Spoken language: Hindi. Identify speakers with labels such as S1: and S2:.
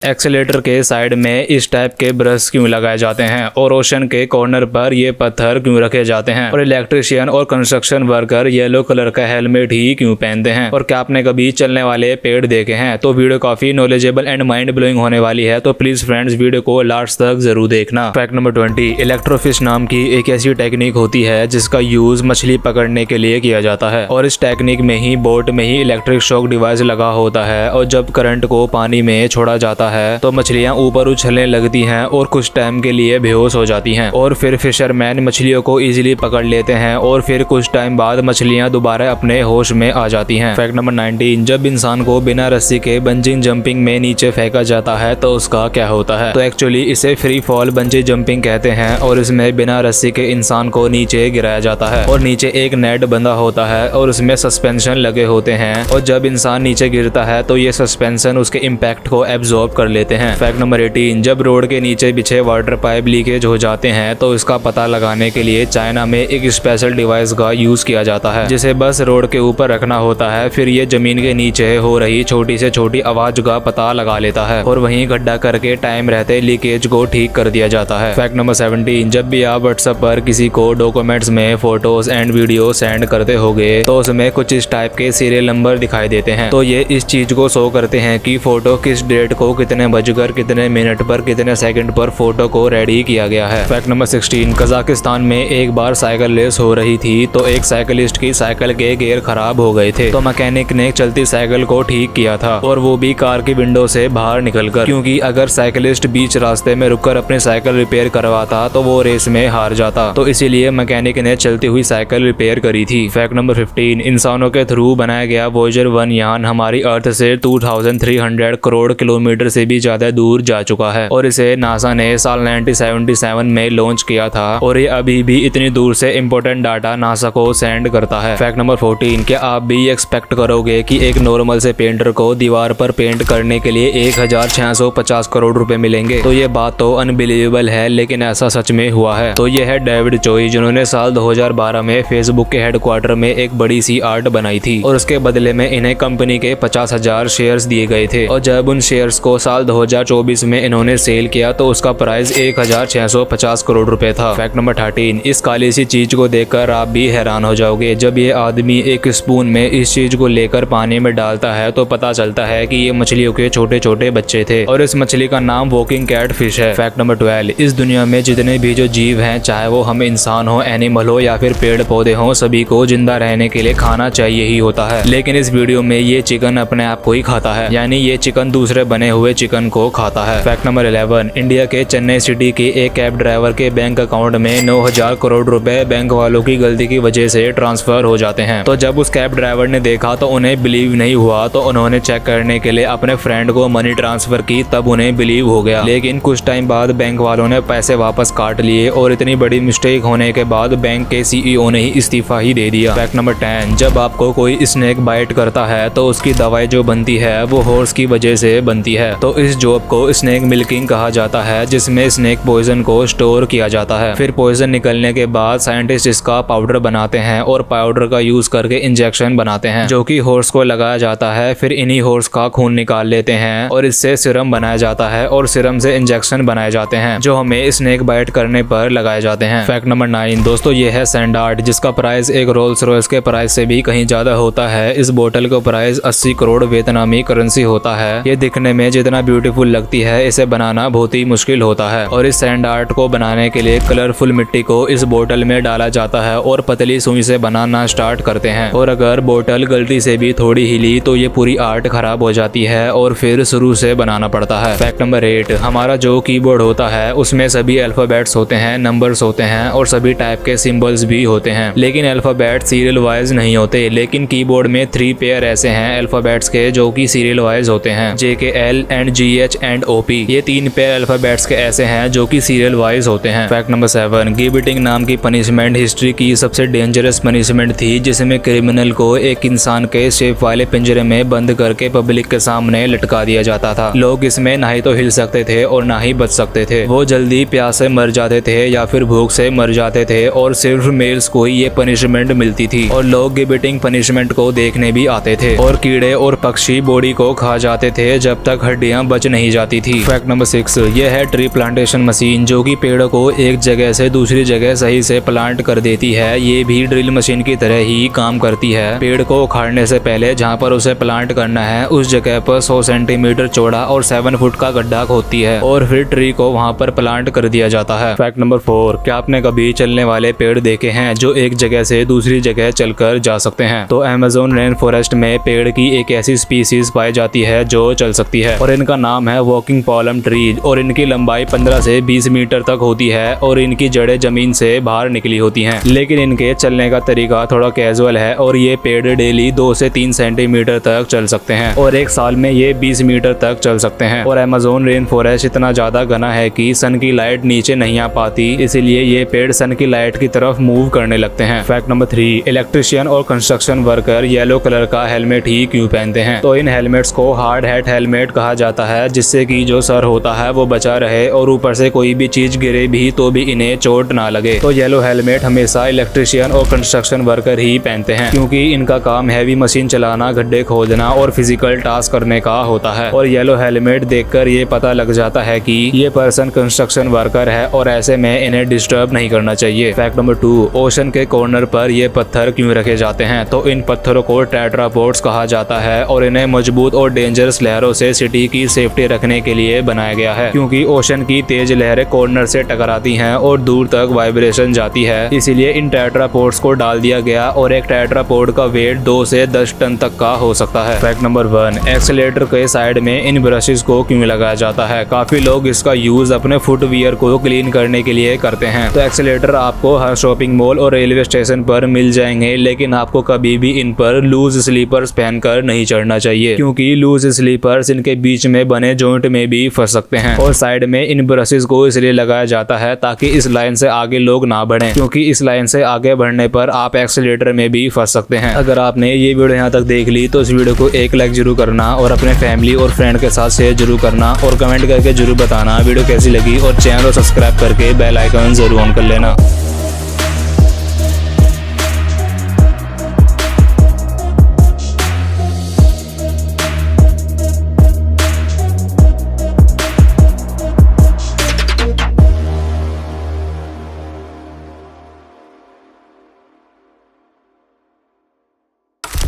S1: एक्सेलेटर के साइड में इस टाइप के ब्रश क्यों लगाए जाते हैं और ओशन के कॉर्नर पर ये पत्थर क्यों रखे जाते हैं और इलेक्ट्रिशियन और कंस्ट्रक्शन वर्कर येलो कलर का हेलमेट ही क्यों पहनते हैं और क्या आपने कभी चलने वाले पेड़ देखे हैं। तो वीडियो काफी नॉलेजेबल एंड माइंड ब्लोइंग होने वाली है, तो प्लीज फ्रेंड्स वीडियो को लास्ट तक जरूर देखना। फैक्ट नंबर 20, इलेक्ट्रोफिश नाम की एक ऐसी टेक्निक होती है जिसका यूज मछली पकड़ने के लिए किया जाता है और इस टेक्निक में ही बोट में ही इलेक्ट्रिक शॉक डिवाइस लगा होता है और जब करंट को पानी में छोड़ा जाता है तो मछलियां ऊपर उछलने लगती हैं और कुछ टाइम के लिए बेहोश हो जाती हैं और फिर फिशरमैन मछलियों को इजीली पकड़ लेते हैं और फिर कुछ टाइम बाद मछलियां दोबारा अपने होश में आ जाती हैं। फैक्ट नंबर 19, जब इंसान को बिना रस्सी के बंजिंग जंपिंग में नीचे फेंका जाता है तो उसका क्या होता है। तो एक्चुअली इसे फ्री फॉल बंजी जंपिंग कहते हैं और इसमें बिना रस्सी के इंसान को नीचे गिराया जाता है और नीचे एक नेट बंधा होता है और उसमें सस्पेंशन लगे होते हैं और जब इंसान नीचे गिरता है तो ये सस्पेंशन उसके इम्पैक्ट को एब्जॉर्ब कर लेते हैं। फैक्ट नंबर 18, जब रोड के नीचे बिछे वाटर पाइप लीकेज हो जाते हैं तो इसका पता लगाने के लिए चाइना में एक स्पेशल डिवाइस का यूज किया जाता है जिसे बस रोड के ऊपर रखना होता है। फिर ये जमीन के नीचे हो रही छोटी से छोटी आवाज का पता लगा लेता है और वहीं गड्ढा करके टाइम रहते लीकेज को ठीक कर दिया जाता है। फैक्ट नंबर 17, जब भी आप व्हाट्सएप पर किसी को डॉक्यूमेंट्स में फोटोज एंड वीडियो सेंड करते होगे तो उसमें कुछ इस टाइप के सीरियल नंबर दिखाई देते हैं। तो ये इस चीज को शो करते हैं कि फोटो किस डेट को कितने बजकर कितने मिनट पर कितने सेकंड पर फोटो को रेडी किया गया है। फैक्ट नंबर 16, कजाकिस्तान में एक बार साइकिल रेस हो रही थी तो एक साइकिलिस्ट की साइकिल के गियर खराब हो गए थे तो मैकेनिक ने चलती साइकिल को ठीक किया था और वो भी कार की विंडो से बाहर निकलकर, क्योंकि अगर साइकिलिस्ट बीच रास्ते में रुककर अपनी साइकिल रिपेयर करवाता तो वो रेस में हार जाता, तो इसीलिए मैकेनिक ने चलती हुई साइकिल रिपेयर करी थी। फैक्ट नंबर 15, इंसानों के थ्रू बनाया गया वॉयेजर 1 यान हमारी अर्थ से 2300 करोड़ किलोमीटर से भी ज्यादा दूर जा चुका है और इसे नासा ने साल 1977 में लॉन्च किया था और ये अभी भी इतनी दूर से इम्पोर्टेंट डाटा नासा को सेंड करता है। फैक्ट नंबर 14, क्या आप भी एक्सपेक्ट करोगे कि एक नॉर्मल से पेंटर को दीवार पर पेंट करने के लिए 1650 करोड़ रुपए मिलेंगे। तो ये बात तो अनबिलीवेबल है लेकिन ऐसा सच में हुआ है। तो ये है डेविड चोई जिन्होंने साल 2012 में फेसबुक के हेडक्वार्टर में एक बड़ी सी आर्ट बनाई थी और उसके बदले में इन्हें कंपनी के 50,000 शेयर्स दिए गए थे और जब उन शेयर्स को साल 2024 में इन्होंने सेल किया तो उसका प्राइस 1650 करोड़ रुपए था। फैक्ट नंबर 13, इस काली सी चीज को देखकर आप भी हैरान हो जाओगे। जब ये आदमी एक स्पून में इस चीज को लेकर पानी में डालता है तो पता चलता है कि ये मछलियों के छोटे छोटे बच्चे थे और इस मछली का नाम वॉकिंग कैट फिश है। फैक्ट नंबर 12, इस दुनिया में जितने भी जो जीव हैं, चाहे वो हम इंसान हो, एनिमल हो या फिर पेड़ पौधे हो, सभी को जिंदा रहने के लिए खाना चाहिए ही होता है। लेकिन इस वीडियो में ये चिकन अपने आप को ही खाता है, यानी ये चिकन दूसरे बने हुए चिकन को खाता है। फैक्ट नंबर 11, इंडिया के चेन्नई सिटी के एक कैब ड्राइवर के बैंक अकाउंट में 9000 करोड़ रुपए बैंक वालों की गलती की वजह से ट्रांसफर हो जाते हैं। तो जब उस कैब ड्राइवर ने देखा तो उन्हें बिलीव नहीं हुआ तो उन्होंने चेक करने के लिए अपने फ्रेंड को मनी ट्रांसफर की, तब उन्हें बिलीव हो गया। लेकिन कुछ टाइम बाद बैंक वालों ने पैसे वापस काट लिए और इतनी बड़ी मिस्टेक होने के बाद बैंक के CEO ने ही इस्तीफा ही दे दिया। फैक्ट नंबर 10, जब आपको कोई स्नेक बाइट करता है तो उसकी दवाई जो बनती है वो हॉर्स की वजह से बनती है। तो इस जॉब को स्नेक मिल्किंग कहा जाता है जिसमें स्नेक पॉइजन को स्टोर किया जाता है। फिर पॉइजन निकलने के बाद साइंटिस्ट इसका पाउडर बनाते हैं और पाउडर का यूज करके इंजेक्शन बनाते हैं जो कि हॉर्स को लगाया जाता है। फिर इन्हीं हॉर्स का खून निकाल लेते हैं और इससे सीरम बनाया जाता है और सीरम से इंजेक्शन बनाए जाते हैं जो हमें स्नेक बाइट करने पर लगाए जाते हैं। फैक्ट नंबर 9, दोस्तों ये है सैंडार्ट जिसका प्राइस एक रोल्स रॉयस के प्राइस से भी कहीं ज्यादा होता है। इस बोतल का प्राइस 80 करोड़ वियतनामी करेंसी होता है। ये दिखने में जितना ब्यूटीफुल लगती है इसे बनाना बहुत ही मुश्किल होता है और इस सैंड आर्ट को बनाने के लिए कलरफुल मिट्टी को इस बोतल में डाला जाता है और पतली सुई से बनाना स्टार्ट करते हैं और अगर बोतल गलती से भी थोड़ी हिली तो ये पूरी आर्ट खराब हो जाती है और फिर शुरू से बनाना पड़ता है। फैक्ट नंबर 8, हमारा जो कीबोर्ड होता है उसमें सभी अल्फाबेट्स होते हैं, नंबर्स होते हैं और सभी टाइप के सिंबल्स भी होते हैं, लेकिन अल्फाबेट सीरियल वाइज नहीं होते। लेकिन कीबोर्ड में 3 पेयर ऐसे हैं अल्फाबेट्स के जो कि सीरियल वाइज होते हैं, JKL and GH and OP। ये 3 पेयर अल्फाबेट्स के ऐसे हैं जो कि सीरियल वाइज होते हैं। फैक्ट नंबर 7, गिबिटिंग नाम की पनिशमेंट हिस्ट्री की सबसे डेंजरस पनिशमेंट थी जिसमें क्रिमिनल को एक इंसान के शेप वाले पिंजरे में बंद करके पब्लिक के सामने लटका दिया जाता था। लोग इसमें ना ही तो हिल सकते थे और ना ही बच सकते थे। वो जल्दी प्यास से मर जाते थे या फिर भूख से मर जाते थे और सिर्फ मेल्स को ही ये पनिशमेंट मिलती थी और लोग गिबिटिंग पनिशमेंट को देखने भी आते थे और कीड़े और पक्षी बॉडी को खा जाते थे जब तक हड्डी लकड़ियां बच नहीं जाती थी। फैक्ट नंबर 6, यह है ट्री प्लांटेशन मशीन, जो कि पेड़ को एक जगह से दूसरी जगह सही से प्लांट कर देती है। ये भी ड्रिल मशीन की तरह ही काम करती है। पेड़ को उखाड़ने से पहले जहाँ पर उसे प्लांट करना है उस जगह पर 100 सेंटीमीटर चौड़ा और 7 फुट का गड्ढा खोदती है और फिर ट्री को वहाँ पर प्लांट कर दिया जाता है। फैक्ट नंबर 4, क्या आपने कभी चलने वाले पेड़ देखे हैं जो एक जगह से दूसरी जगह चलकर जा सकते हैं? तो अमेज़न रेन फॉरेस्ट में पेड़ की एक ऐसी स्पीसीज पाई जाती है जो चल सकती है और इनका नाम है वॉकिंग पॉलम ट्री और इनकी लंबाई 15 से 20 मीटर तक होती है और इनकी जड़ें जमीन से बाहर निकली होती हैं। लेकिन इनके चलने का तरीका थोड़ा कैजुअल है और ये पेड़ डेली 2 से 3 सेंटीमीटर तक चल सकते हैं और एक साल में ये 20 मीटर तक चल सकते हैं। और अमेज़न रेन फॉरेस्ट इतना ज्यादा घना है कि सन की लाइट नीचे नहीं आ पाती, इसीलिए ये पेड़ सन की लाइट की तरफ मूव करने लगते हैं। फैक्ट नंबर 3, इलेक्ट्रिशियन और कंस्ट्रक्शन वर्कर येलो कलर का हेलमेट ही क्यों पहनते हैं? तो इन हेलमेट्स को हार्ड हैट हेलमेट कहा जाता है, जिससे कि जो सर होता है वो बचा रहे और ऊपर से कोई भी चीज गिरे भी तो भी इन्हें चोट ना लगे। तो येलो हेलमेट हमेशा इलेक्ट्रिशियन और कंस्ट्रक्शन वर्कर ही पहनते हैं, क्योंकि इनका काम हैवी मशीन चलाना, गड्ढे खोदना और फिजिकल टास्क करने का होता है। और येलो हेलमेट देखकर ये पता लग जाता है कि ये पर्सन कंस्ट्रक्शन वर्कर है और ऐसे में इन्हें डिस्टर्ब नहीं करना चाहिए। फैक्ट नंबर 2, ओशन के कॉर्नर पर ये पत्थर क्यों रखे जाते हैं? तो इन पत्थरों को टेट्रापोड्स कहा जाता है और इन्हें मजबूत और डेंजरस लहरों से सिटी की सेफ्टी रखने के लिए बनाया गया है, क्योंकि ओशन की तेज लहरें कॉर्नर से टकराती हैं और दूर तक वाइब्रेशन जाती है। इसीलिए इन टेट्रापोड्स को डाल दिया गया और एक टेट्रापोड का वेट 2 से 10 टन तक का हो सकता है। फैक्ट नंबर 1, एक्सीलेटर के साइड में इन ब्रशेस को क्यों लगाया जाता है? काफी लोग इसका यूज अपने फुटवियर को क्लीन करने के लिए करते हैं। तो एक्सीलेटर आपको हर शॉपिंग मॉल और रेलवे स्टेशन पर मिल जाएंगे, लेकिन आपको कभी भी इन पर लूज स्लीपर्स पहनकर नहीं चढ़ना चाहिए, क्योंकि लूज स्लीपर्स इनके बीच में बने जॉइंट में भी फंस सकते हैं। और साइड में इन ब्रशेस को इसलिए लगाया जाता है ताकि इस लाइन से आगे लोग ना बढ़ें, क्योंकि इस लाइन से आगे बढ़ने पर आप एक्सीलेटर में भी फंस सकते हैं। अगर आपने ये वीडियो यहाँ तक देख ली तो इस वीडियो को एक लाइक जरूर करना और अपने फैमिली और फ्रेंड के साथ शेयर जरूर करना और कमेंट करके जरूर बताना वीडियो कैसी लगी और चैनल को सब्सक्राइब करके बेल आइकन जरूर ऑन कर लेना।